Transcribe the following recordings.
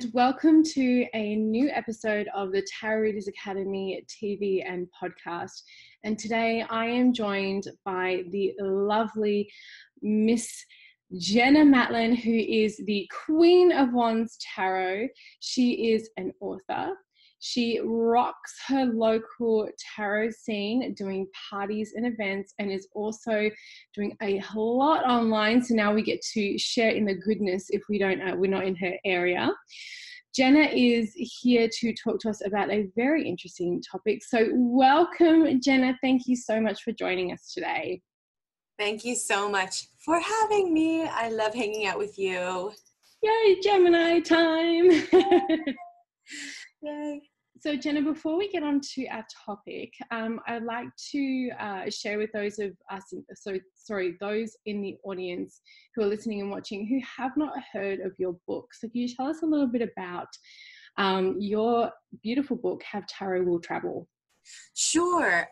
and welcome to a new episode of the Tarot Readers Academy TV and podcast. And today I am joined by the lovely Miss Jenna Matlin, who is the Queen of Wands Tarot. She is an author. She rocks her local tarot scene, doing parties and events, and is also doing a lot online. So now we get to share in the goodness if we're not in her area. Jenna is here to talk to us about a very interesting topic. So welcome, Jenna. Thank you so much for joining us today. Thank you so much for having me. I love hanging out with you. Yay, Gemini time. Yay. So Jenna, before we get on to our topic, I'd like to share with those of us, those in the audience who are listening and watching who have not heard of your book. So can you tell us a little bit about your beautiful book, Have Tarot Will Travel? Sure.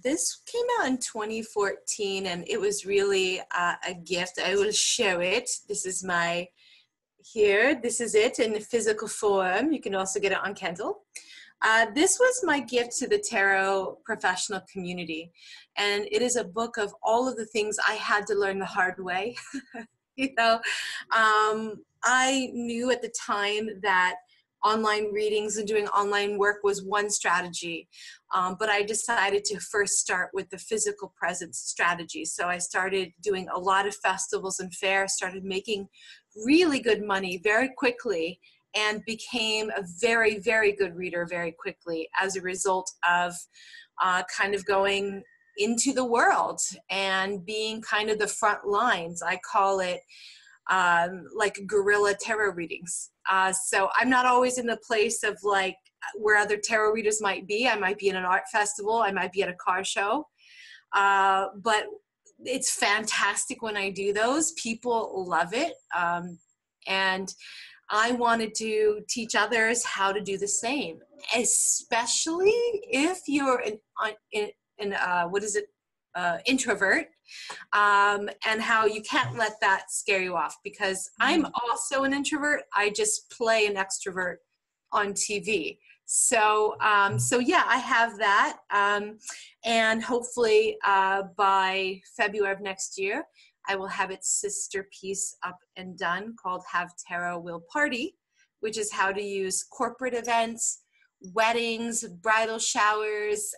This came out in 2014 and it was really a gift. I will show it. This is this is it in the physical form. You can also get it on Kindle. This was my gift to the tarot professional community. And it is a book of all of the things I had to learn the hard way. I knew at the time that online readings and doing online work was one strategy. But I decided to first start with the physical presence strategy. So I started doing a lot of festivals and fairs, started making really good money very quickly, and became a very, very good reader very quickly as a result of kind of going into the world and being kind of the front lines. I call it like guerrilla tarot readings. So I'm not always in the place of like where other tarot readers might be. I might be in an art festival. I might be at a car show. But it's fantastic when I do those. People love it. And I wanted to teach others how to do the same, especially if you're introvert, and how you can't let that scare you off, because I'm also an introvert. I just play an extrovert on TV. So yeah, I have that. And hopefully by February of next year, I will have its sister piece up and done called Have Tarot Will Party, which is how to use corporate events, weddings, bridal showers,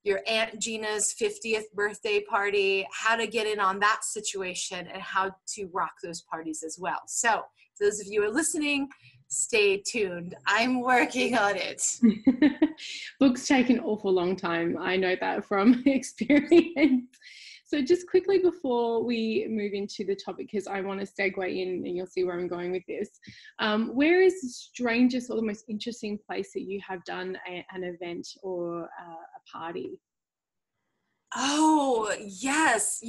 your Aunt Gina's 50th birthday party, how to get in on that situation and how to rock those parties as well. So those of you who are listening, stay tuned. I'm working on it. Books take an awful long time. I know that from experience. So just quickly before we move into the topic, because I want to segue in and you'll see where I'm going with this. Where is the strangest or the most interesting place that you have done an event or a party? Oh, yes.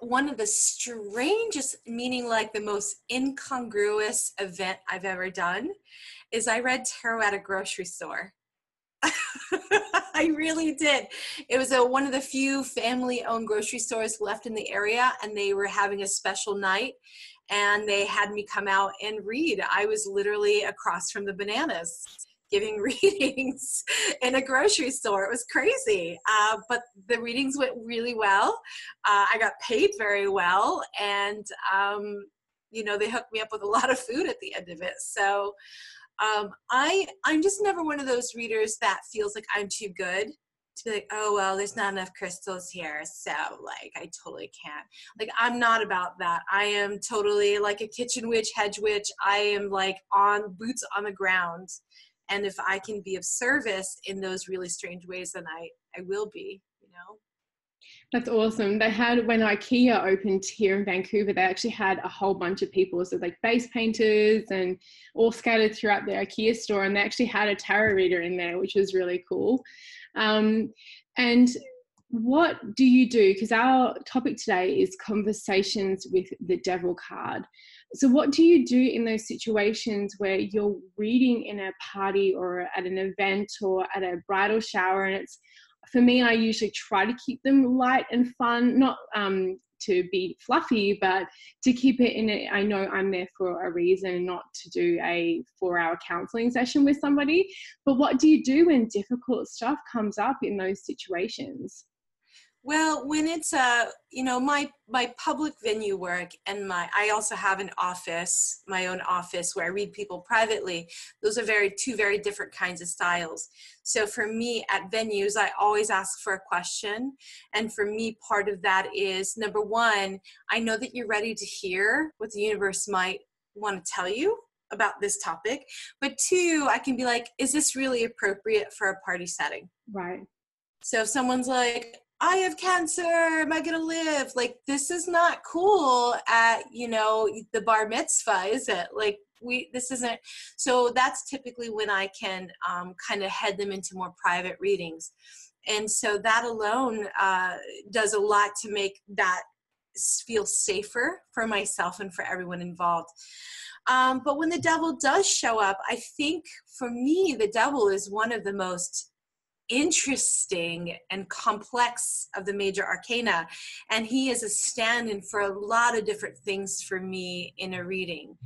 One of the strangest, meaning like the most incongruous event I've ever done is I read tarot at a grocery store. I really did. It was one of the few family-owned grocery stores left in the area, and they were having a special night, and they had me come out and read. I was literally across from the bananas giving readings in a grocery store. It was crazy, but the readings went really well. I got paid very well, and they hooked me up with a lot of food at the end of it. So I'm just never one of those readers that feels like I'm too good to be like, oh, well, there's not enough crystals here, so like I totally can't. Like, I'm not about that. I am totally like a kitchen witch, hedge witch. I am like on boots on the ground. And if I can be of service in those really strange ways, then I will be, That's awesome. They had, when IKEA opened here in Vancouver, they actually had a whole bunch of people, so like face painters and all scattered throughout the IKEA store, and they actually had a tarot reader in there, which was really cool. And what do you do? Because our topic today is conversations with the devil card. So what do you do in those situations where you're reading in a party or at an event or at a bridal shower, and it's, for me, I usually try to keep them light and fun, not to be fluffy, but to keep it in it. I know I'm there for a reason, not to do a 4-hour counseling session with somebody. But what do you do when difficult stuff comes up in those situations? Well, when it's my public venue work and I also have an office, my own office where I read people privately. Those are two very different kinds of styles. So for me at venues, I always ask for a question. And for me, part of that is, number one, I know that you're ready to hear what the universe might want to tell you about this topic. But two, I can be like, is this really appropriate for a party setting? Right. So if someone's like, I have cancer, am I going to live? Like, this is not cool at, the bar mitzvah, is it? Like, this isn't. So that's typically when I can kind of head them into more private readings. And so that alone does a lot to make that feel safer for myself and for everyone involved. But when the devil does show up, I think for me, the devil is one of the most interesting and complex of the major arcana, and he is a stand-in for a lot of different things for me in a reading.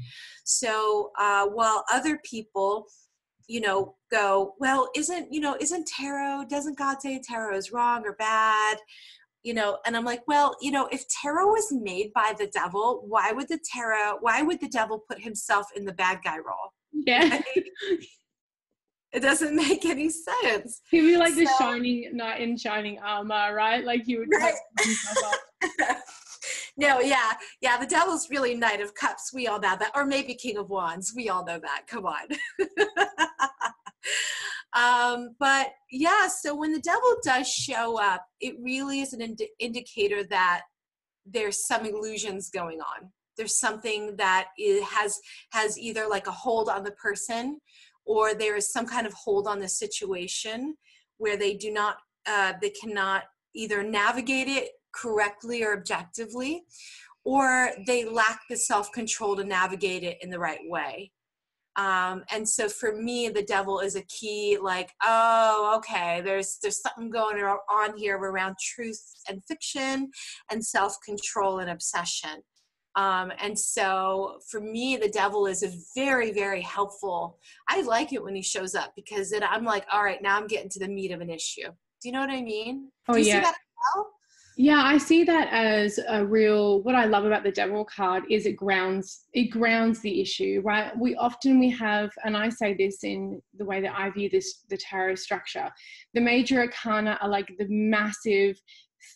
So while other people go, well, isn't tarot, doesn't God say tarot is wrong or bad, and I'm like, well, if tarot was made by the devil, why would the devil put himself in the bad guy role? Yeah. Right? It doesn't make any sense. He'd be like the shining knight in shining armor, right? Like he would right. himself up. No, yeah. The devil's really Knight of Cups. We all know that. Or maybe King of Wands. We all know that. Come on. But yeah, so when the devil does show up, it really is an indicator that there's some illusions going on. There's something that has either like a hold on the person, or there is some kind of hold on the situation where they cannot either navigate it correctly or objectively, or they lack the self-control to navigate it in the right way. And so for me, the devil is a key, like, oh, okay, there's something going on here around truth and fiction and self-control and obsession. And so for me, the devil is a very, very helpful. I like it when he shows up, because then I'm like, all right, now I'm getting to the meat of an issue. Do you know what I mean? Oh, Do you yeah. see that as well? Yeah, I see that as a real, what I love about the devil card is it grounds the issue, right? We have, and I say this in the way that I view the tarot structure, the major arcana are like the massive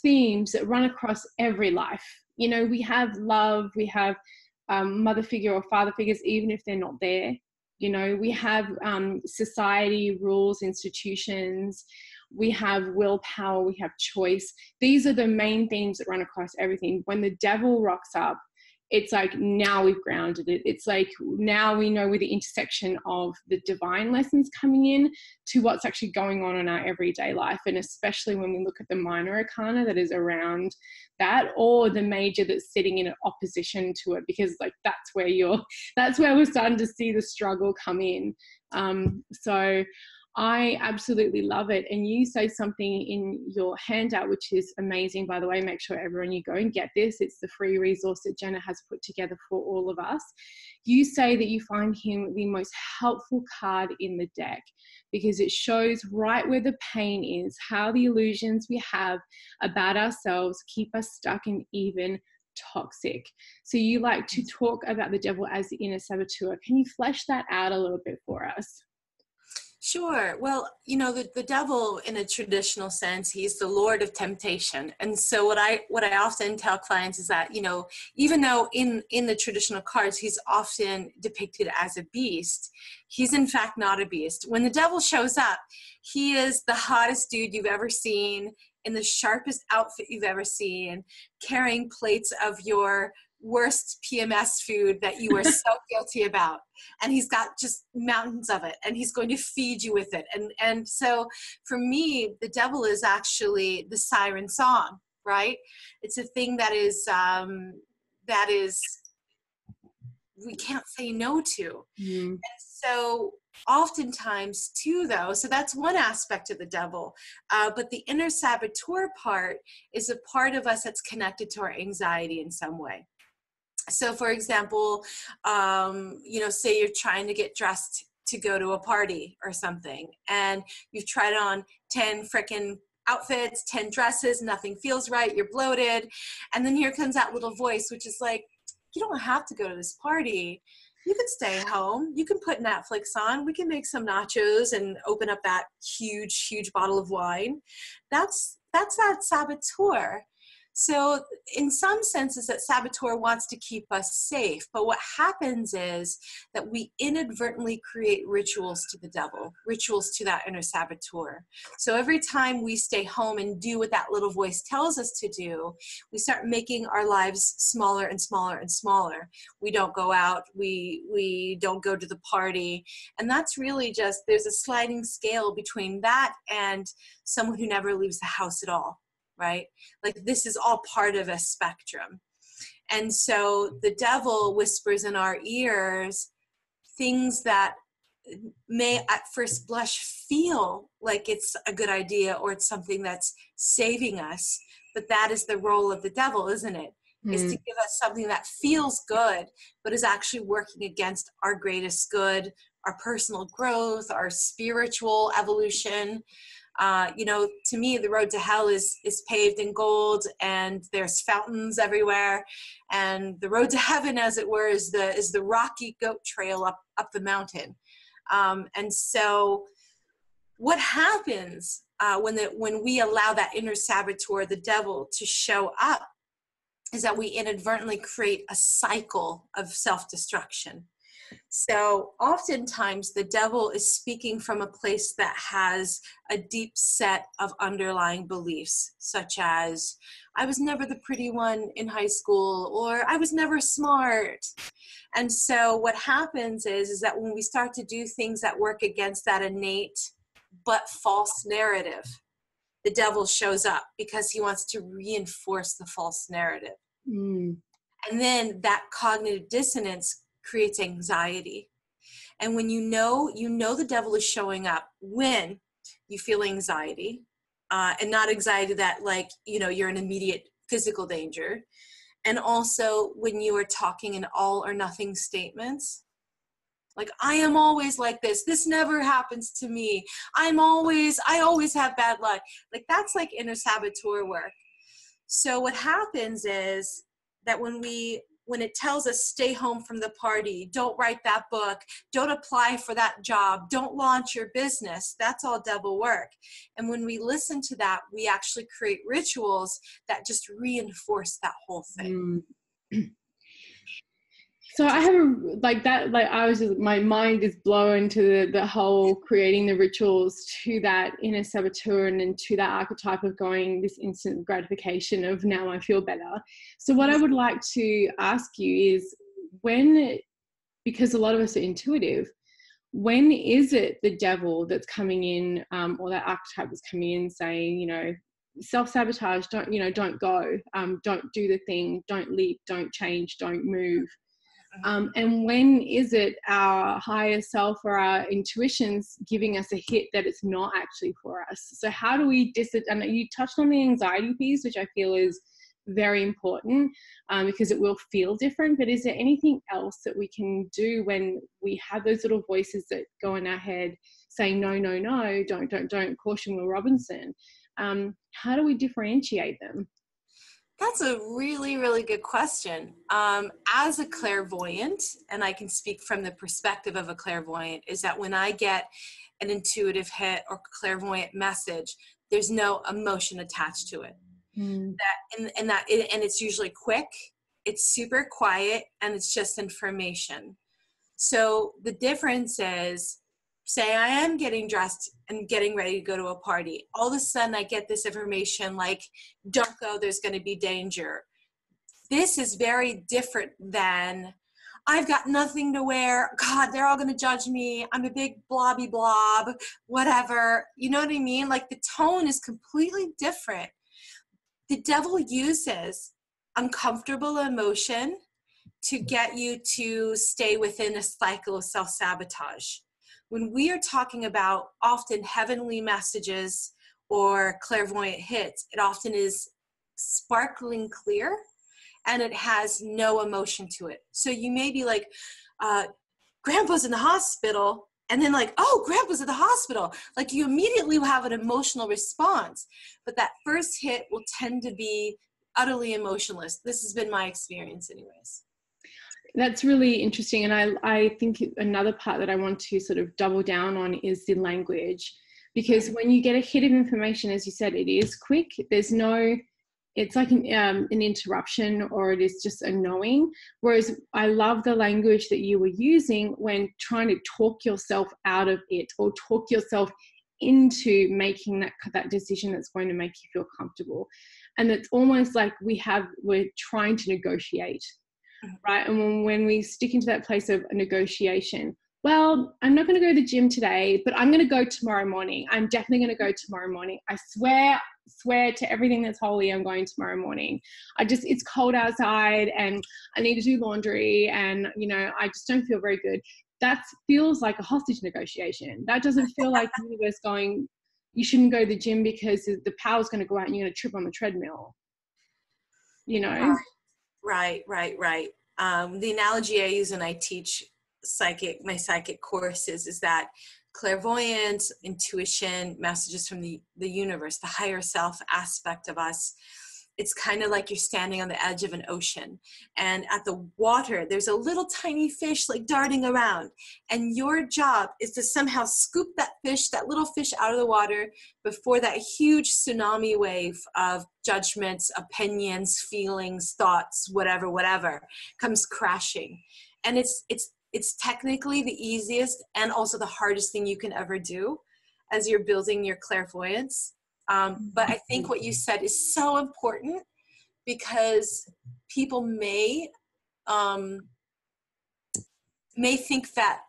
themes that run across every life. We have love, we have mother figure or father figures, even if they're not there. We have society, rules, institutions, we have willpower, we have choice. These are the main themes that run across everything. When the devil rocks up, it's like, now we've grounded it. It's like, now we know where the intersection of the divine lessons coming in to what's actually going on in our everyday life. And especially when we look at the minor arcana that is around that, or the major that's sitting in opposition to it, because like that's where we're starting to see the struggle come in. So I absolutely love it. And you say something in your handout, which is amazing, by the way. Make sure everyone, you go and get this. It's the free resource that Jenna has put together for all of us. You say that you find him the most helpful card in the deck because it shows right where the pain is, how the illusions we have about ourselves keep us stuck and even toxic. So you like to talk about the devil as the inner saboteur. Can you flesh that out a little bit for us? Sure. Well, the devil in a traditional sense, he's the Lord of temptation. And so what I often tell clients is that, even though in the traditional cards, he's often depicted as a beast, he's in fact not a beast. When the devil shows up, he is the hottest dude you've ever seen, in the sharpest outfit you've ever seen, carrying plates of your worst PMS food that you are so guilty about. And he's got just mountains of it, and he's going to feed you with it. And so for me, the devil is actually the siren song, right? It's a thing that is we can't say no to. Mm. And so oftentimes too, though, so that's one aspect of the devil, but the inner saboteur part is a part of us that's connected to our anxiety in some way. So for example, say you're trying to get dressed to go to a party or something, and you've tried on 10 frickin' outfits, 10 dresses, nothing feels right, you're bloated. And then here comes that little voice, which is like, you don't have to go to this party. You can stay home. You can put Netflix on. We can make some nachos and open up that huge, huge bottle of wine. That's that saboteur. So in some senses, that saboteur wants to keep us safe. But what happens is that we inadvertently create rituals to the devil, rituals to that inner saboteur. So every time we stay home and do what that little voice tells us to do, we start making our lives smaller and smaller and smaller. We don't go out. We don't go to the party. And that's really just, there's a sliding scale between that and someone who never leaves the house at all. Right? Like this is all part of a spectrum. And so the devil whispers in our ears things that may at first blush feel like it's a good idea or it's something that's saving us. But that is the role of the devil, isn't it? Is to give us something that feels good, but is actually working against our greatest good, our personal growth, our spiritual evolution. To me, the road to hell is paved in gold, and there's fountains everywhere. And the road to heaven, as it were, is the rocky goat trail up the mountain. And so, what happens when we allow that inner saboteur, the devil, to show up, is that we inadvertently create a cycle of self-destruction. So oftentimes the devil is speaking from a place that has a deep set of underlying beliefs, such as, I was never the pretty one in high school, or I was never smart. And so what happens is that when we start to do things that work against that innate but false narrative, the devil shows up because he wants to reinforce the false narrative. And then that cognitive dissonance creates anxiety. And when you know the devil is showing up when you feel anxiety, and not anxiety that you're in immediate physical danger. And also when you are talking in all or nothing statements, like, I am always like this. This never happens to me. I always have bad luck. Like, that's like inner saboteur work. So what happens is that when it tells us stay home from the party, don't write that book, don't apply for that job, don't launch your business, that's all devil work. And when we listen to that, we actually create rituals that just reinforce that whole thing. So I have my mind is blown to the whole creating the rituals to that inner saboteur and to that archetype of going this instant gratification of now I feel better. So what I would like to ask you is, because a lot of us are intuitive, when is it the devil that's coming in, or that archetype that's coming in saying, self-sabotage, don't go, don't do the thing, don't leap, don't change, don't move. And when is it our higher self or our intuitions giving us a hit that it's not actually for us? So how do we and you touched on the anxiety piece, which I feel is very important, because it will feel different. But is there anything else that we can do when we have those little voices that go in our head saying, no, don't, caution Will Robinson? How do we differentiate them? That's a really, really good question. As a clairvoyant, and I can speak from the perspective of a clairvoyant, is that when I get an intuitive hit or clairvoyant message, there's no emotion attached to it. And it's usually quick, it's super quiet, and it's just information. So the difference is, say I am getting dressed and getting ready to go to a party. All of a sudden I get this information like, don't go, there's going to be danger. This is very different than, I've got nothing to wear. God, they're all going to judge me. I'm a big blobby blob, whatever. You know what I mean? Like, the tone is completely different. The devil uses uncomfortable emotion to get you to stay within a cycle of self-sabotage. When we are talking about often heavenly messages or clairvoyant hits, it often is sparkling clear and it has no emotion to it. So you may be like, Grandpa's in the hospital, and then like, oh, Grandpa's at the hospital. Like you immediately will have an emotional response, but that first hit will tend to be utterly emotionless. This has been my experience anyways. That's really interesting. And I think another part that I want to sort of double down on is the language, because when you get a hit of information, as you said, it is quick. There's no, it's like an interruption, or it is just a knowing. Whereas I love the language that you were using when trying to talk yourself out of it, or talk yourself into making that decision that's going to make you feel comfortable. And it's almost like we're trying to negotiate, right? And when we stick into that place of a negotiation, well, I'm not going to go to the gym today, but I'm going to go tomorrow morning. I'm definitely going to go tomorrow morning. I swear to everything that's holy, I'm going tomorrow morning. It's cold outside and I need to do laundry, and, I just don't feel very good. That feels like a hostage negotiation. That doesn't feel like the universe going, you shouldn't go to the gym because the power's going to go out and you're going to trip on the treadmill, Right. The analogy I use when I teach my psychic courses is that clairvoyance, intuition, messages from the universe, the higher self aspect of us, it's kind of like you're standing on the edge of an ocean, and at the water there's a little tiny fish like darting around, and your job is to somehow scoop that little fish out of the water before that huge tsunami wave of judgments, opinions, feelings, thoughts, whatever comes crashing. And it's technically the easiest and also the hardest thing you can ever do as you're building your clairvoyance. But I think what you said is so important, because people may think that,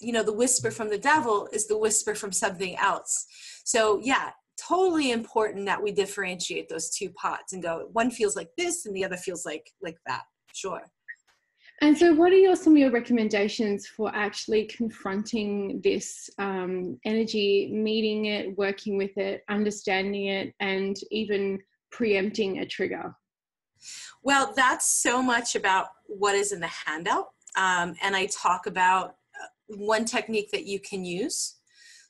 the whisper from the devil is the whisper from something else. So yeah, totally important that we differentiate those two pots and go, one feels like this and the other feels like that. Sure. And so what are some of your recommendations for actually confronting this energy, meeting it, working with it, understanding it, and even preempting a trigger? Well, that's so much about what is in the handout. And I talk about one technique that you can use.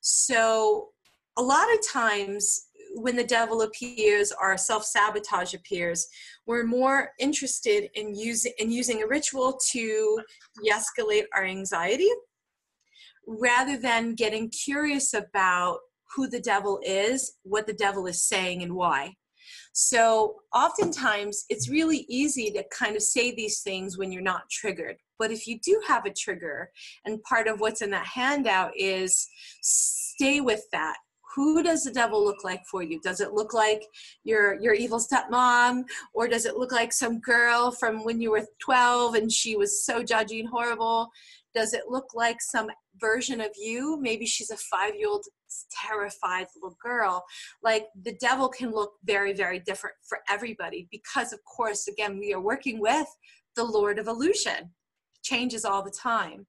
So a lot of times when the devil appears or self-sabotage appears, we're more interested in using a ritual to de-escalate our anxiety rather than getting curious about who the devil is, what the devil is saying, and why. So oftentimes it's really easy to kind of say these things when you're not triggered. But if you do have a trigger, and part of what's in that handout is stay with that. Who does the devil look like for you? Does it look like your evil stepmom? Or does it look like some girl from when you were 12 and she was so judgy and horrible? Does it look like some version of you? Maybe she's a 5-year-old terrified little girl. Like, the devil can look very, very different for everybody because, of course, again, we are working with the Lord of Illusion. Changes all the time.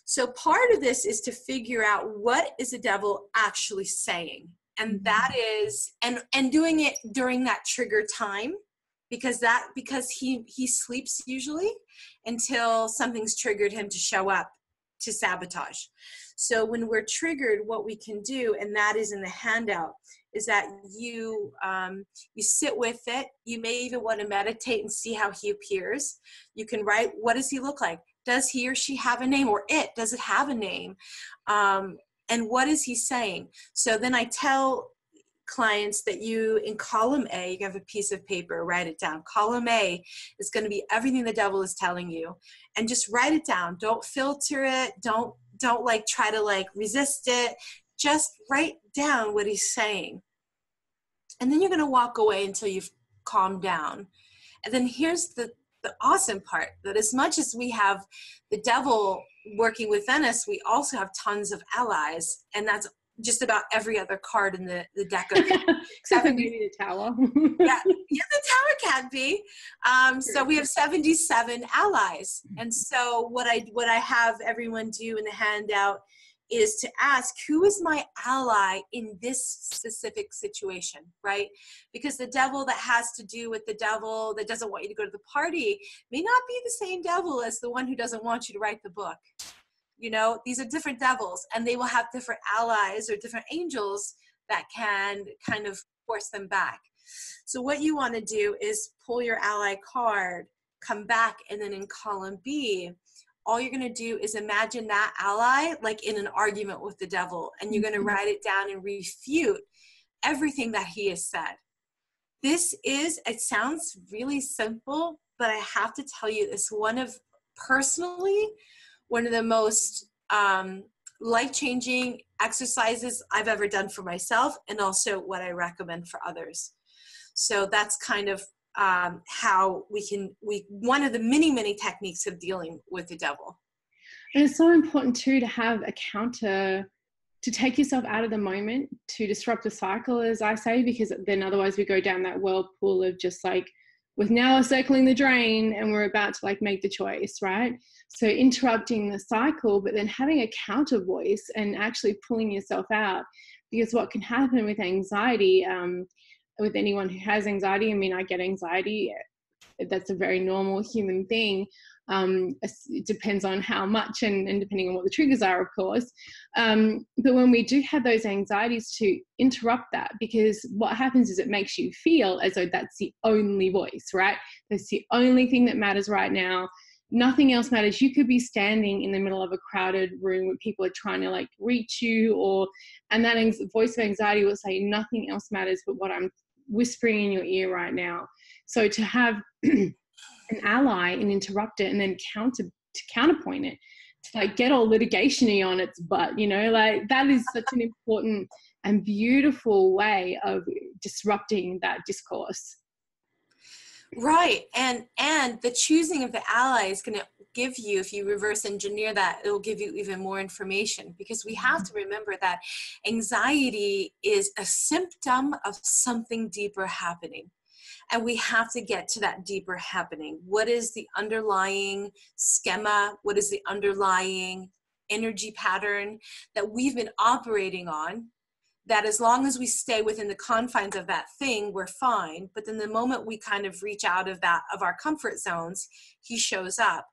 So part of this is to figure out what is the devil actually saying. And that is, and doing it during that trigger time, because he sleeps usually until something's triggered him to show up to sabotage. So when we're triggered, what we can do, and that is in the handout, is that you sit with it. You may even want to meditate and see how he appears. You can write, what does he look like? Does he or she have a name? Or does it have a name? And what is he saying? So then I tell clients that in column A, you have a piece of paper, write it down. Column A is going to be everything the devil is telling you, and just write it down. Don't filter it. Don't try to resist it. Just write down what he's saying. And then you're going to walk away until you've calmed down. And then here's the awesome part, that as much as we have the devil working within us, we also have tons of allies. And that's just about every other card in the deck of except for maybe the tower. yeah, the tower can be. So we have 77 allies. And so what I have everyone do in the handout is to ask, who is my ally in this specific situation, right? Because the devil that has to do with the devil that doesn't want you to go to the party may not be the same devil as the one who doesn't want you to write the book. You know, these are different devils, and they will have different allies or different angels that can kind of force them back. So what you want to do is pull your ally card, come back, and then in column B, all you're going to do is imagine that ally like in an argument with the devil, and you're going to write it down and refute everything that he has said. It sounds really simple, but I have to tell you, it's personally one of the most life-changing exercises I've ever done for myself, and also what I recommend for others. So that's kind of how one of the many techniques of dealing with the devil. And it's so important too to have a counter, to take yourself out of the moment, to disrupt the cycle, as I say, because then otherwise we go down that whirlpool of just like, with now circling the drain and we're about to like make the choice, right? So interrupting the cycle, but then having a counter voice and actually pulling yourself out. Because what can happen with anxiety, with anyone who has anxiety, I mean, I get anxiety, that's a very normal human thing. It depends on how much and depending on what the triggers are, of course. But when we do have those anxieties, to interrupt that, because what happens is it makes you feel as though that's the only voice, right? That's the only thing that matters right now. Nothing else matters. You could be standing in the middle of a crowded room where people are trying to like reach you, and that voice of anxiety will say nothing else matters but what I'm whispering in your ear right now. So to have an ally and interrupt it, and then counterpoint it, to like get all litigation-y on its butt, you know, like that is such an important and beautiful way of disrupting that discourse. Right. And the choosing of the ally is going to give you, if you reverse engineer that, it'll give you even more information, because we have to remember that anxiety is a symptom of something deeper happening. And we have to get to that deeper happening. What is the underlying schema? What is the underlying energy pattern that we've been operating on? That as long as we stay within the confines of that thing, we're fine. But then the moment we kind of reach out of our comfort zones, he shows up.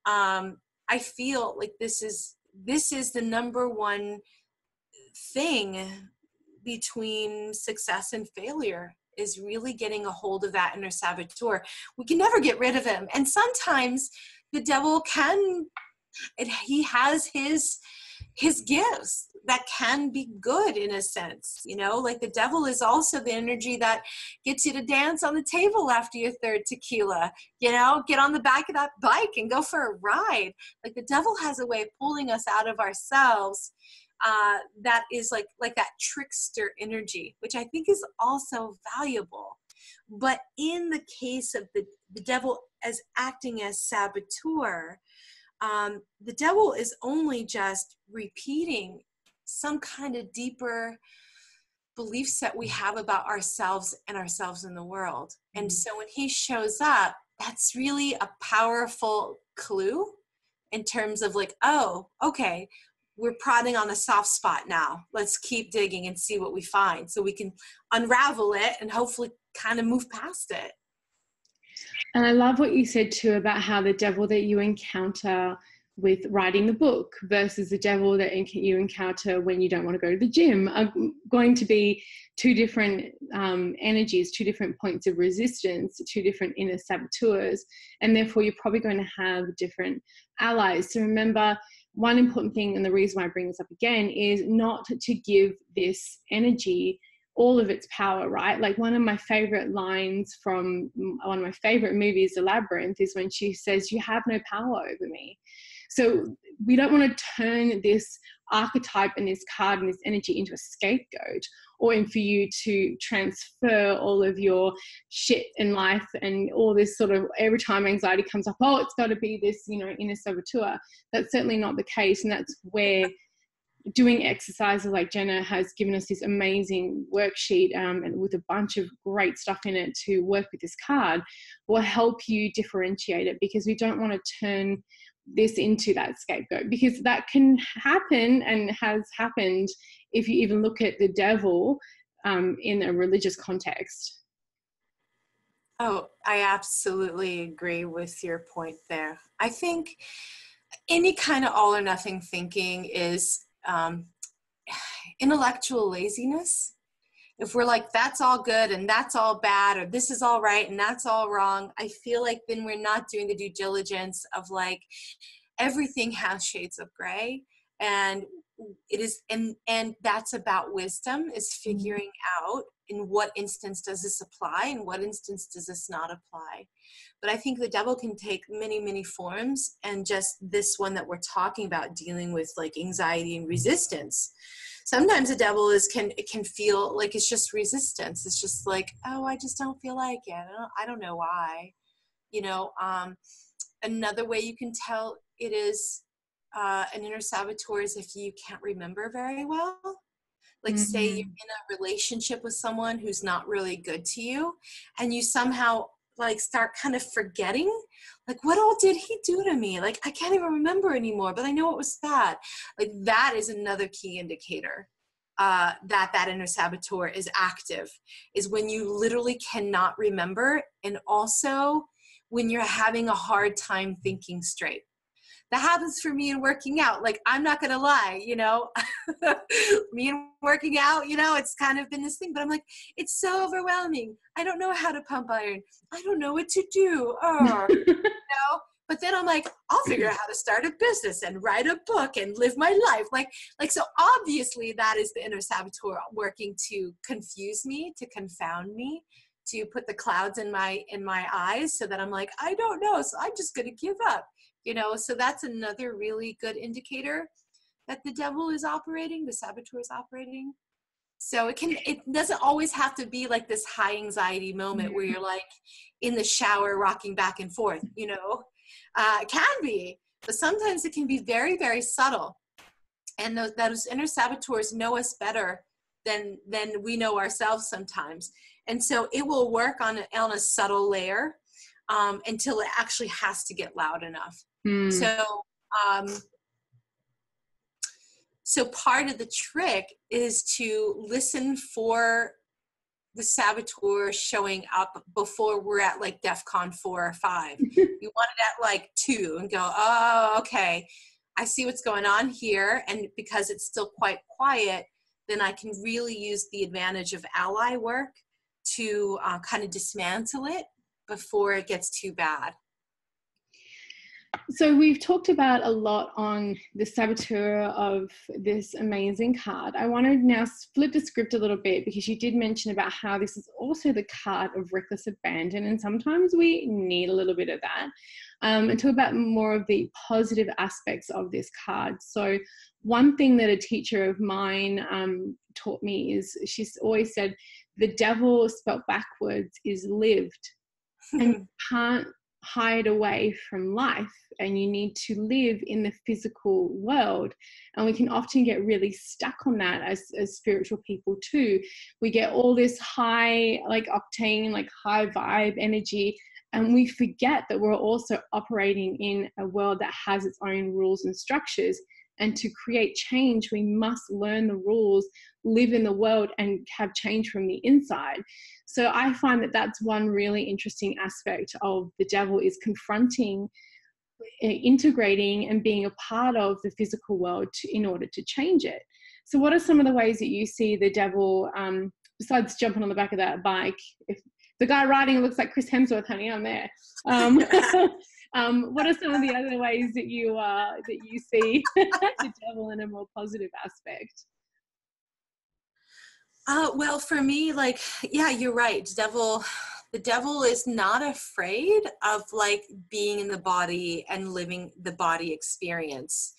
I feel like this is the number one thing between success and failure, is really getting a hold of that inner saboteur. We can never get rid of him. And sometimes the devil he has his gifts that can be good in a sense, you know, like the devil is also the energy that gets you to dance on the table after your third tequila, you know, get on the back of that bike and go for a ride. Like the devil has a way of pulling us out of ourselves. That is like that trickster energy, which I think is also valuable. But in the case of the devil as acting as saboteur, the devil is only just repeating some kind of deeper belief set we have about ourselves and ourselves in the world. And so when he shows up, that's really a powerful clue in terms of like, oh, okay, we're prodding on a soft spot now. Let's keep digging and see what we find, so we can unravel it and hopefully kind of move past it. And I love what you said too about how the devil that you encounter with writing the book versus the devil that you encounter when you don't want to go to the gym are going to be two different energies, two different points of resistance, two different inner saboteurs, and therefore you're probably going to have different allies. So remember, one important thing, and the reason why I bring this up again, is not to give this energy all of its power, right? Like one of my favorite lines from one of my favorite movies, The Labyrinth, is when she says, "You have no power over me." So we don't want to turn this archetype and this card and this energy into a scapegoat, or for you to transfer all of your shit in life and all this sort of, every time anxiety comes up, oh, it's got to be this, you know, inner saboteur. That's certainly not the case. And that's where doing exercises like Jenna has given us this amazing worksheet and with a bunch of great stuff in it to work with this card will help you differentiate it, because we don't want to turn this into that scapegoat, because that can happen and has happened if you even look at the devil in a religious context. Oh, I absolutely agree with your point there. I think any kind of all or nothing thinking is intellectual laziness. If we're like, that's all good and that's all bad, or this is all right and that's all wrong, I feel like then we're not doing the due diligence of like, everything has shades of gray, and it is, and that's about wisdom, is figuring out in what instance does this apply and what instance does this not apply. But I think the devil can take many, many forms, and just this one that we're talking about, dealing with like anxiety and resistance. Sometimes the devil can feel like it's just resistance. It's just like, oh, I just don't feel like it. I don't know why. Another way you can tell it is an inner saboteur is if you can't remember very well. Like say you're in a relationship with someone who's not really good to you, and you somehow like start kind of forgetting, like, what all did he do to me? Like, I can't even remember anymore, but I know it was bad. Like, that is another key indicator that inner saboteur is active, is when you literally cannot remember, and also when you're having a hard time thinking straight. That happens for me in working out. Like, I'm not going to lie, me and working out, it's kind of been this thing, but I'm like, it's so overwhelming. I don't know how to pump iron. I don't know what to do. But then I'm like, I'll figure out how to start a business and write a book and live my life. So obviously that is the inner saboteur working to confuse me, to confound me, to put the clouds in my eyes, so that I'm like, I don't know. So I'm just going to give up. So that's another really good indicator that the devil is operating, the saboteur is operating. So it doesn't always have to be like this high anxiety moment where you're like in the shower rocking back and forth, it can be, but sometimes it can be very, very subtle. And those inner saboteurs know us better than we know ourselves sometimes. And so it will work on a subtle layer until it actually has to get loud enough. So part of the trick is to listen for the saboteur showing up before we're at like DEFCON 4 or 5. You want it at like 2 and go, oh, okay, I see what's going on here. And because it's still quite quiet, then I can really use the advantage of ally work to kind of dismantle it before it gets too bad. So we've talked about a lot on the saboteur of this amazing card. I want to now flip the script a little bit, because you did mention about how this is also the card of reckless abandon, and sometimes we need a little bit of that. And talk about more of the positive aspects of this card. So one thing that a teacher of mine taught me is, she's always said, the devil spelt backwards is lived, and you can't hide away from life, and you need to live in the physical world. And we can often get really stuck on that as spiritual people too. We get all this high like octane, like high vibe energy, and we forget that we're also operating in a world that has its own rules and structures. And to create change, we must learn the rules, live in the world, and have change from the inside. So I find that that's one really interesting aspect of the devil, is confronting, integrating, and being a part of the physical world in order to change it. So what are some of the ways that you see the devil, besides jumping on the back of that bike? If the guy riding looks like Chris Hemsworth, honey, I'm there. What are some of the other ways that you see the devil in a more positive aspect? Well, for me, like, yeah, you're right. The devil is not afraid of like being in the body and living the body experience.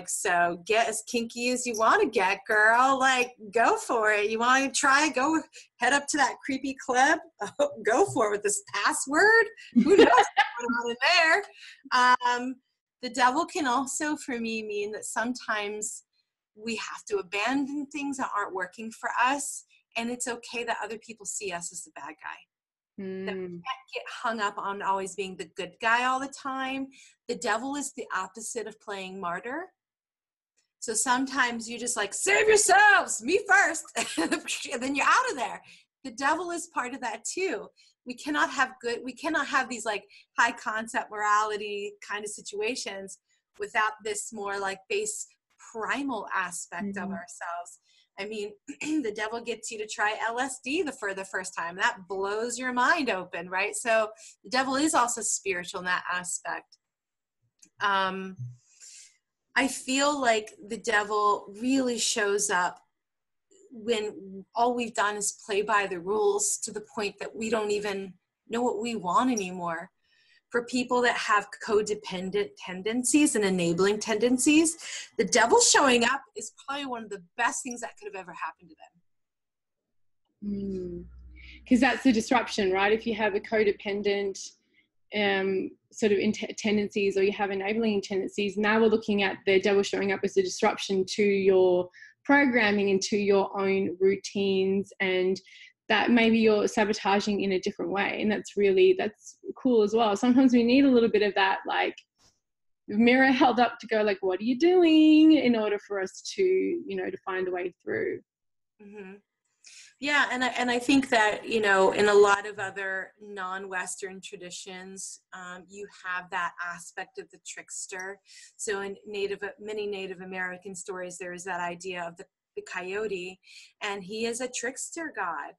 So get as kinky as you want to get, girl. Like, go for it. You want to try? Go head up to that creepy club. Go for it with this password. Who knows what's going on in there? The devil can also, for me, mean that sometimes we have to abandon things that aren't working for us. And it's okay that other people see us as the bad guy. That we can't get hung up on always being the good guy all the time. The devil is the opposite of playing martyr. So sometimes you just like, save yourselves, me first, and then you're out of there. The devil is part of that too. We cannot have these like high concept morality kind of situations without this more like base primal aspect of ourselves. I mean, the devil gets you to try LSD for the first time. That blows your mind open, right? So the devil is also spiritual in that aspect. I feel like the devil really shows up when all we've done is play by the rules to the point that we don't even know what we want anymore. For people that have codependent tendencies and enabling tendencies, the devil showing up is probably one of the best things that could have ever happened to them. Because that's the disruption, right? If you have a codependent sort of tendencies, or you have enabling tendencies, now we're looking at the devil showing up as a disruption to your programming and to your own routines, and that maybe you're sabotaging in a different way. And that's cool as well. Sometimes we need a little bit of that, like, mirror held up to go like, what are you doing, in order for us to, to find a way through. Yeah, and I think that, in a lot of other non-Western traditions, you have that aspect of the trickster. So in many Native American stories, there is that idea of the coyote, and he is a trickster god.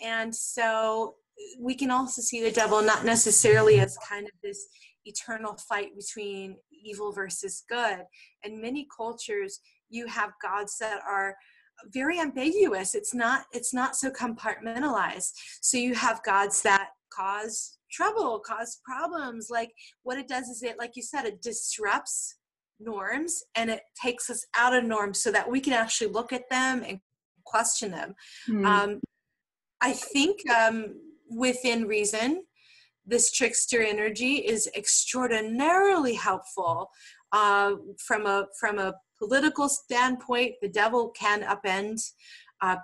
And so we can also see the devil not necessarily as kind of this eternal fight between evil versus good. In many cultures, you have gods that are very ambiguous. It's not so compartmentalized. So you have gods that cause trouble, cause problems. Like what it does is it, like you said, it disrupts norms and it takes us out of norms so that we can actually look at them and question them. I think within reason, this trickster energy is extraordinarily helpful. From a political standpoint, the devil can upend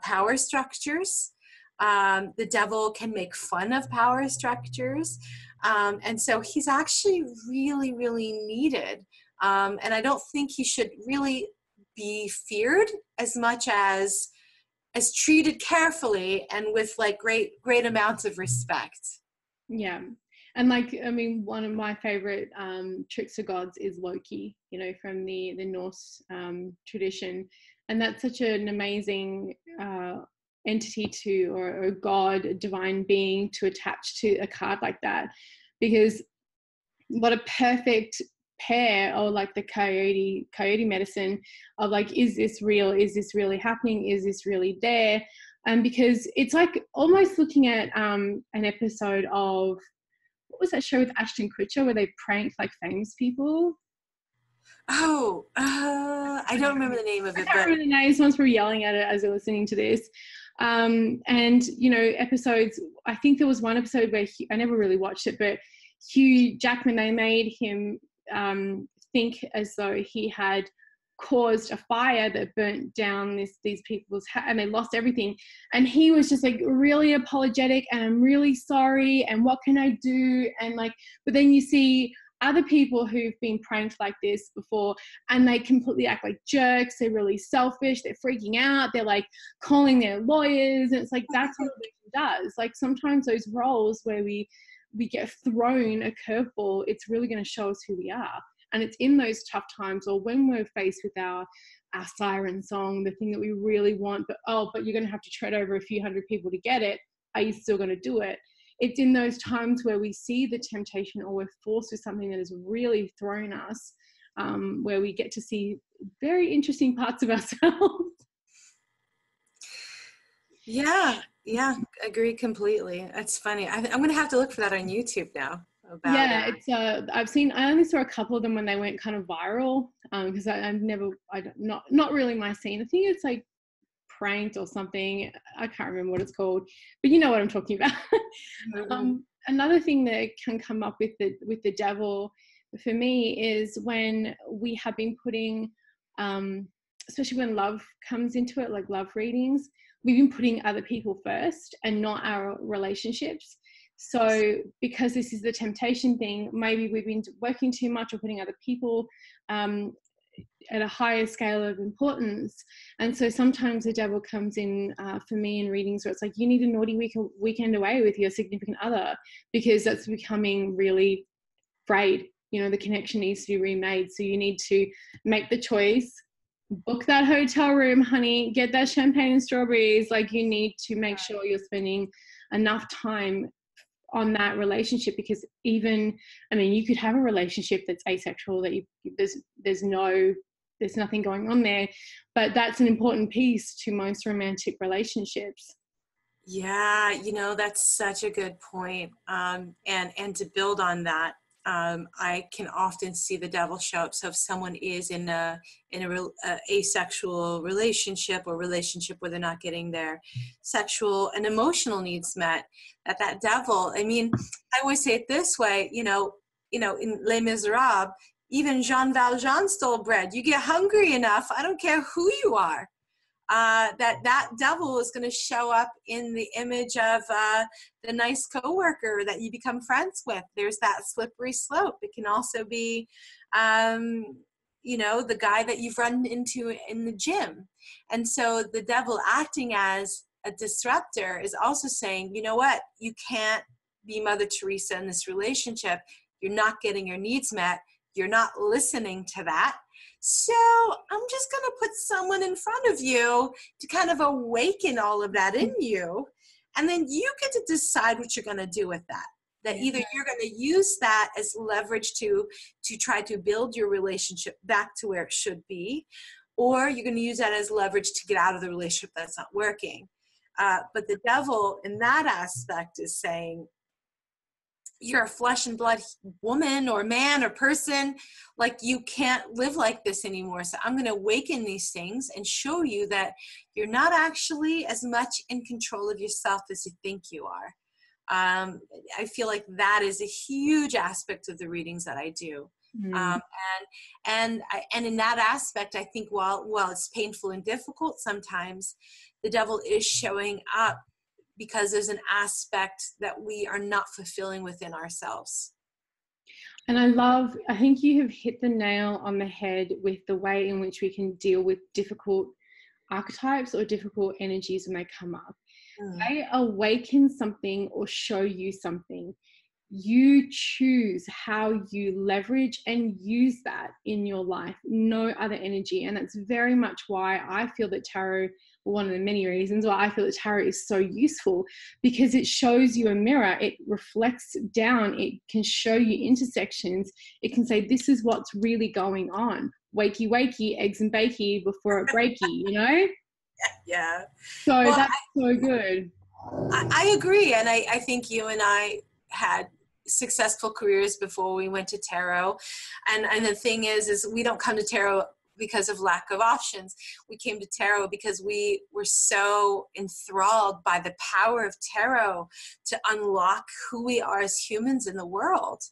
power structures. The devil can make fun of power structures. And so he's actually really, really needed. And I don't think he should really be feared as much as treated carefully and with like great amounts of respect. Yeah. And like, I mean, one of my favorite trickster gods is Loki, from the Norse tradition. And that's such an amazing entity or a god, a divine being to attach to a card like that. Because what a perfect pair, or like the coyote medicine of like, is this real? Is this really happening? Is this really there? Because it's like almost looking at an episode of, what was that show with Ashton Kutcher where they pranked like famous people? Oh, I don't remember the name of it. I can't remember the names. Once we're yelling at it as we're listening to this. And, episodes, I think there was one episode where I never really watched it, but Hugh Jackman, they made him think as though he had caused a fire that burnt down these people's and they lost everything, and he was just like really apologetic, and I'm really sorry, and what can I do, and like, but then you see other people who've been pranked like this before, and they completely act like jerks. They're really selfish, they're freaking out, they're like calling their lawyers, and it's like, that's what religion does. Like sometimes those roles where we get thrown a curveball, it's really going to show us who we are. And it's in those tough times, or when we're faced with our siren song, the thing that we really want, but you're going to have to tread over a few hundred people to get it. Are you still going to do it? It's in those times where we see the temptation, or we're forced with something that has really thrown us, where we get to see very interesting parts of ourselves. Yeah, agree completely. That's funny. I'm going to have to look for that on YouTube now. It's I only saw a couple of them when they went kind of viral, because not really my scene. I think it's like Pranked or something. I can't remember what it's called, but you know what I'm talking about. Another thing that can come up with the devil for me is when we have been putting especially when love comes into it, like love readings, we've been putting other people first and not our relationships. So because this is the temptation thing, maybe we've been working too much or putting other people at a higher scale of importance. And so sometimes the devil comes in for me in readings where it's like, you need a naughty weekend away with your significant other, because that's becoming really frayed. You know, the connection needs to be remade. So you need to make the choice, book that hotel room, honey, get that champagne and strawberries. Like, you need to make sure you're spending enough time on that relationship, because even, I mean, you could have a relationship that's asexual, that there's nothing going on there, but that's an important piece to most romantic relationships. Yeah, you know, that's such a good point. And to build on that, I can often see the devil show up. So if someone is in a asexual relationship, or relationship where they're not getting their sexual and emotional needs met, that devil, I mean, I always say it this way, you know, in Les Miserables, even Jean Valjean stole bread. You get hungry enough, I don't care who you are. That devil is going to show up in the image of the nice coworker that you become friends with. There's that slippery slope. It can also be, you know, the guy that you've run into in the gym. And so the devil acting as a disruptor is also saying, you know what, you can't be Mother Teresa in this relationship. You're not getting your needs met. You're not listening to that. So I'm just going to put someone in front of you to kind of awaken all of that in you. And then you get to decide what you're going to do with that. That either you're going to use that as leverage to try to build your relationship back to where it should be, or you're going to use that as leverage to get out of the relationship that's not working. But the devil in that aspect is saying, you're a flesh and blood woman or man or person, like, you can't live like this anymore. So I'm going to awaken these things and show you that you're not actually as much in control of yourself as you think you are. I feel like that is a huge aspect of the readings that I do. And in that aspect, I think while it's painful and difficult sometimes, the devil is showing up because there's an aspect that we are not fulfilling within ourselves. And I think you have hit the nail on the head with the way in which we can deal with difficult archetypes or difficult energies when they come up. They awaken something or show you something. You choose how you leverage and use that in your life, no other energy. And that's very much why I feel that tarot, one of the many reasons why I feel that tarot is so useful, because it shows you a mirror, it reflects down, it can show you intersections, it can say, this is what's really going on. Wakey, wakey, eggs and bakey before it breaky, you know? Yeah. So well, that's so good. I agree. And I think you and I had successful careers before we went to tarot. And the thing is we don't come to tarot because of lack of options. We came to tarot because we were so enthralled by the power of tarot to unlock who we are as humans in the world.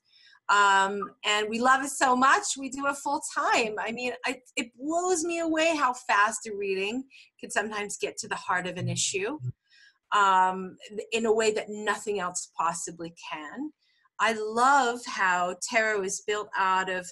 And we love it so much, we do it full time. I mean, it blows me away how fast a reading can sometimes get to the heart of an issue in a way that nothing else possibly can. I love how tarot is built out of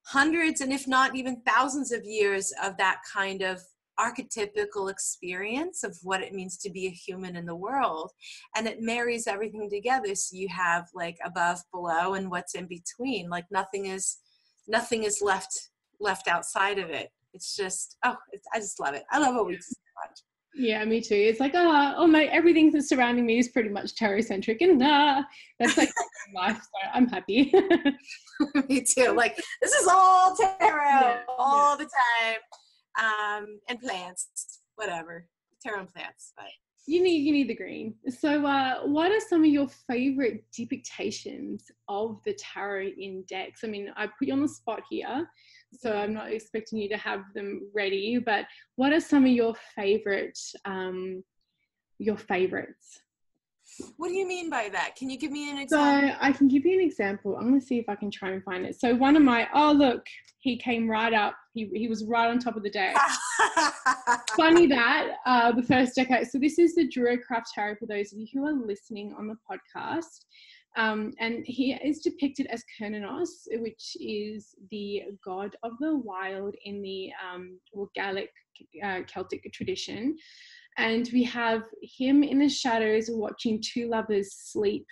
hundreds and if not even thousands of years of that kind of archetypical experience of what it means to be a human in the world, and it marries everything together. So you have like above, below, and what's in between. Like nothing is left outside of it. It's just I just love it. I love what we do so much. Yeah, me too. It's like, everything that's surrounding me is pretty much tarot-centric, and that's like my life, so I'm happy. Me too. Like, this is all tarot all the time. And plants, whatever. Tarot and plants. But you need the green. So what are some of your favorite depictions of the tarot in decks? I mean, I put you on the spot here, so I'm not expecting you to have them ready, but what are some of your favorites? What do you mean by that? Can you give me an So example? I can give you an example. I'm going to see if I can try and find it. So one of my, oh look, he came right up. He was right on top of the deck. Funny that the first deck. So this is the Druidcraft Tarot for those of you who are listening on the podcast. And he is depicted as Cernunnos, which is the god of the wild in the Gaelic Celtic tradition. And we have him in the shadows watching two lovers sleep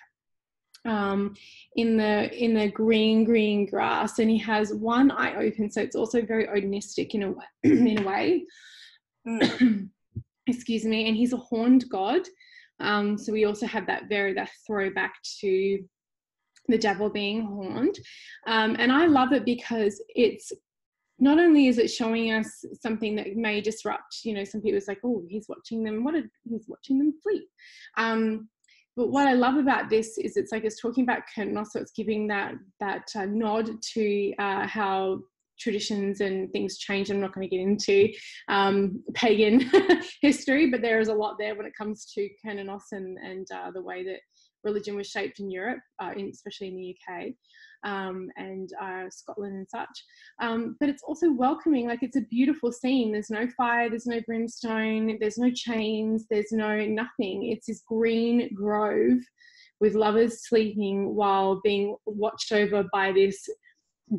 in the green grass, and he has one eye open, so it's also very Odinistic in a way. Excuse me. And he's a horned god, so we also have that throwback to the devil being horned, and I love it because it's not only is it showing us something that may disrupt, some people, it's like, oh, he's watching them sleep. But what I love about this is it's talking about Cernunnos, so it's giving that nod to how traditions and things change. I'm not going to get into pagan history, but there is a lot there when it comes to Cernunnos and the way that religion was shaped in Europe, especially in the UK and Scotland and such. But it's also welcoming. It's a beautiful scene. There's no fire, there's no brimstone, there's no chains, there's no nothing. It's this green grove with lovers sleeping while being watched over by this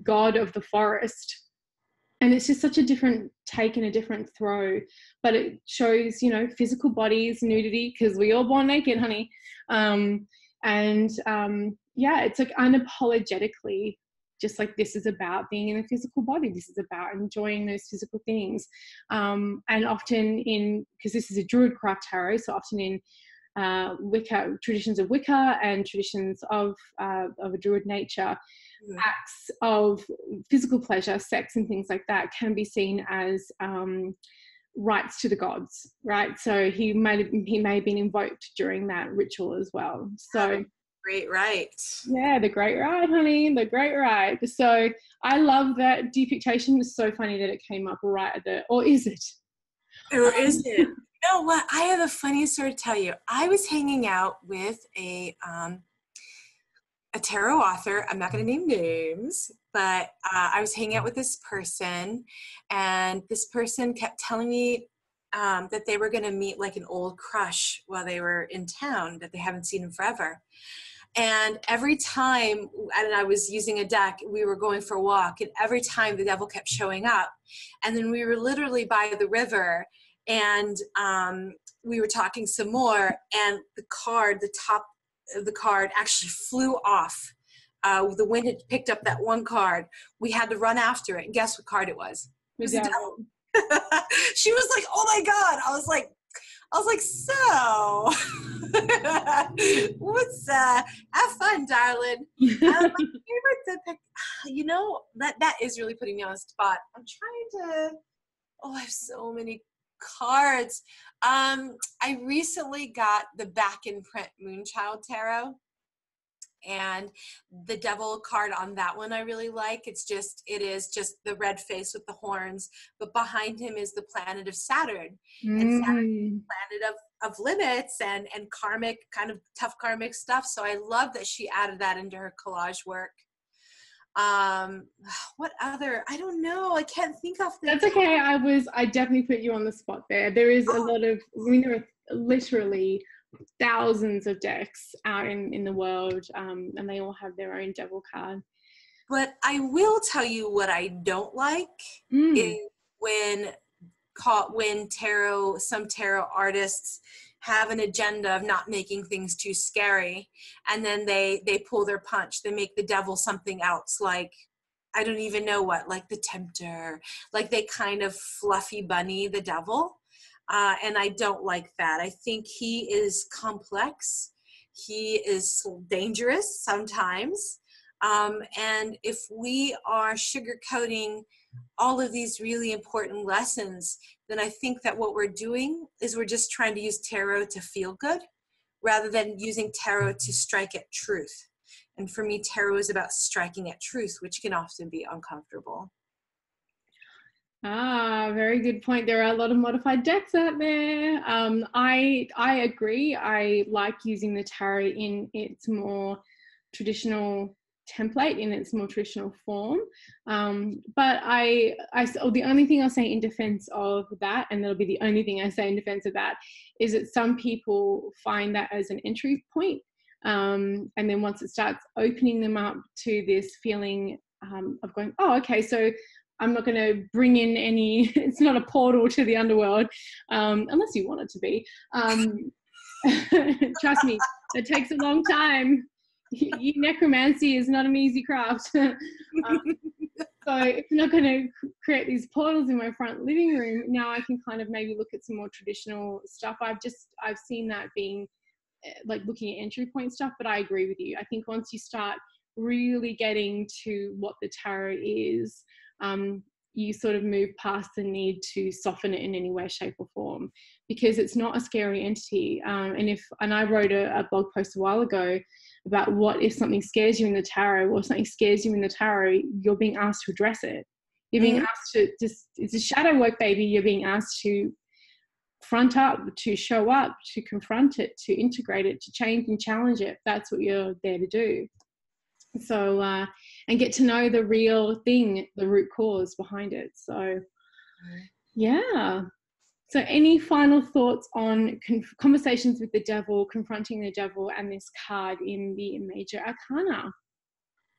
god of the forest. And it's just such a different take and a different throw, but it shows, physical bodies, nudity, because we all born naked, honey. It's unapologetically just this is about being in a physical body. This is about enjoying those physical things. And often because this is a Druidcraft tarot, so often in Wicca, traditions of Wicca and traditions of a Druid nature, acts of physical pleasure, sex and things like that can be seen as rites to the gods, right? So he may have been invoked during that ritual as well. So great rite. Yeah, the great rite, honey, the great rite. So I love that depiction. It's so funny that it came up right at or is it? Or is it? You know what? I have a funny story to tell you. I was hanging out with a tarot author. I'm not going to name names, but I was hanging out with this person, and this person kept telling me that they were going to meet an old crush while they were in town, that they haven't seen him forever. And every time, and I was using a deck, we were going for a walk, and every time the devil kept showing up. And then we were literally by the river, and we were talking some more, and the top of the card actually flew off. The wind had picked up that one card. We had to run after it. And guess what card it was? It was the devil. She was like, oh my God. I was like, so what's have fun, darling. My favorite that is really putting me on the spot. I'm trying to I have so many cards. I recently got the back in print Moonchild Tarot, and the devil card on that one I really like. It is just the red face with the horns, but behind him is the planet of Saturn. And Saturn is the planet of limits and karmic, kind of tough karmic stuff. So I love that she added that into her collage work. What other? I don't know. I can't think of That's okay. I definitely put you on the spot there. There is a lot of, there are literally thousands of decks out in the world, and they all have their own devil card. But I will tell you what I don't like is when some tarot artists have an agenda of not making things too scary, and then they pull their punch. They make the devil something else, I don't even know what, the tempter, they kind of fluffy bunny the devil. And I don't like that. I think he is complex. He is dangerous sometimes. And if we are sugarcoating all of these really important lessons, then I think that what we're doing is we're just trying to use tarot to feel good rather than using tarot to strike at truth. And for me, tarot is about striking at truth, which can often be uncomfortable. Very good point. There are a lot of modified decks out there. I agree. I like using the tarot in its more traditional template in its more traditional form. But the only thing I'll say in defense of that, and that'll be the only thing I say in defense of that, is that some people find that as an entry point. And then once it starts opening them up to this feeling of going, oh, okay, so I'm not going to bring in any, it's not a portal to the underworld, unless you want it to be. Trust me, it takes a long time. Necromancy is not an easy craft. So if you're not going to create these portals in my front living room, now I can kind of maybe look at some more traditional stuff. I've seen that being like looking at entry point stuff, but I agree with you. I think once you start really getting to what the tarot is, you sort of move past the need to soften it in any way, shape or form, because it's not a scary entity. And I wrote a blog post a while ago about what if something scares you in the tarot, or something scares you in the tarot, you're being asked to address it. You're being asked to it's a shadow work, baby. You're being asked to front up, to show up, to confront it, to integrate it, to change and challenge it. That's what you're there to do. So, and get to know the real thing, the root cause behind it. So, yeah. So any final thoughts on conversations with the devil, confronting the devil, and this card in the major arcana?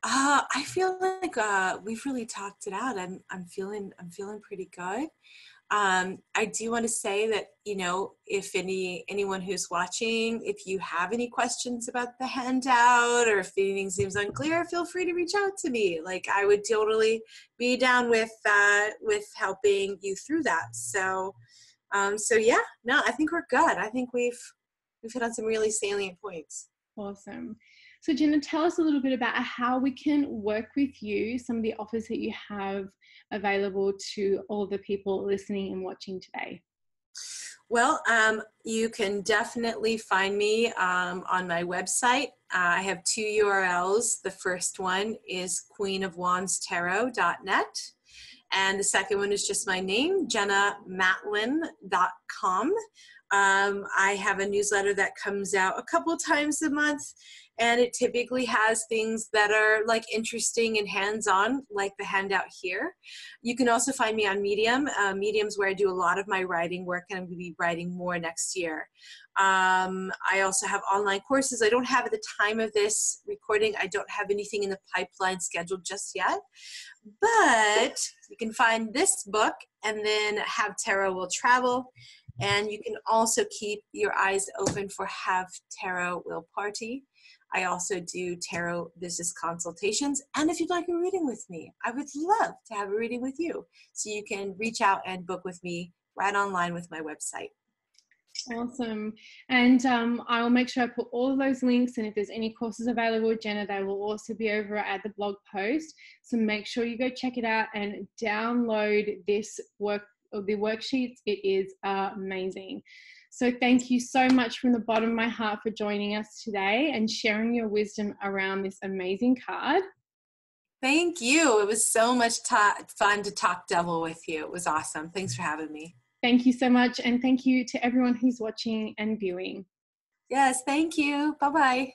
I feel like we've really talked it out. I'm feeling pretty good. I do want to say that, if anyone who's watching, if you have any questions about the handout, or if anything seems unclear, feel free to reach out to me. Like, I would totally be down with helping you through that. So yeah, no, I think we're good. I think we've hit on some really salient points. Awesome. So Jenna, tell us a little bit about how we can work with you, some of the offers that you have available to all the people listening and watching today. Well, you can definitely find me on my website. I have 2 URLs. The first one is queenofwandstarot.net. And the second one is just my name, jennamatlin.com. I have a newsletter that comes out a couple of times a month, and it typically has things that are like interesting and hands-on, like the handout here. You can also find me on Medium. Medium's where I do a lot of my writing work, and I'm going to be writing more next year. I also have online courses. I don't have, at the time of this recording, I don't have anything in the pipeline scheduled just yet, but you can find this book and then Have Tarot Will Travel. And you can also keep your eyes open for Have Tarot Will Party. I also do tarot business consultations. And if you'd like a reading with me, I would love to have a reading with you. So you can reach out and book with me right online with my website. Awesome. And I will make sure I put all of those links, and if there's any courses available, Jenna, they will also be over at the blog post. So make sure you go check it out and download this the worksheets. It is amazing. So thank you so much from the bottom of my heart for joining us today and sharing your wisdom around this amazing card. Thank you. It was so much fun to talk devil with you. It was awesome. Thanks for having me. Thank you so much. And thank you to everyone who's watching and viewing. Yes, thank you. Bye-bye.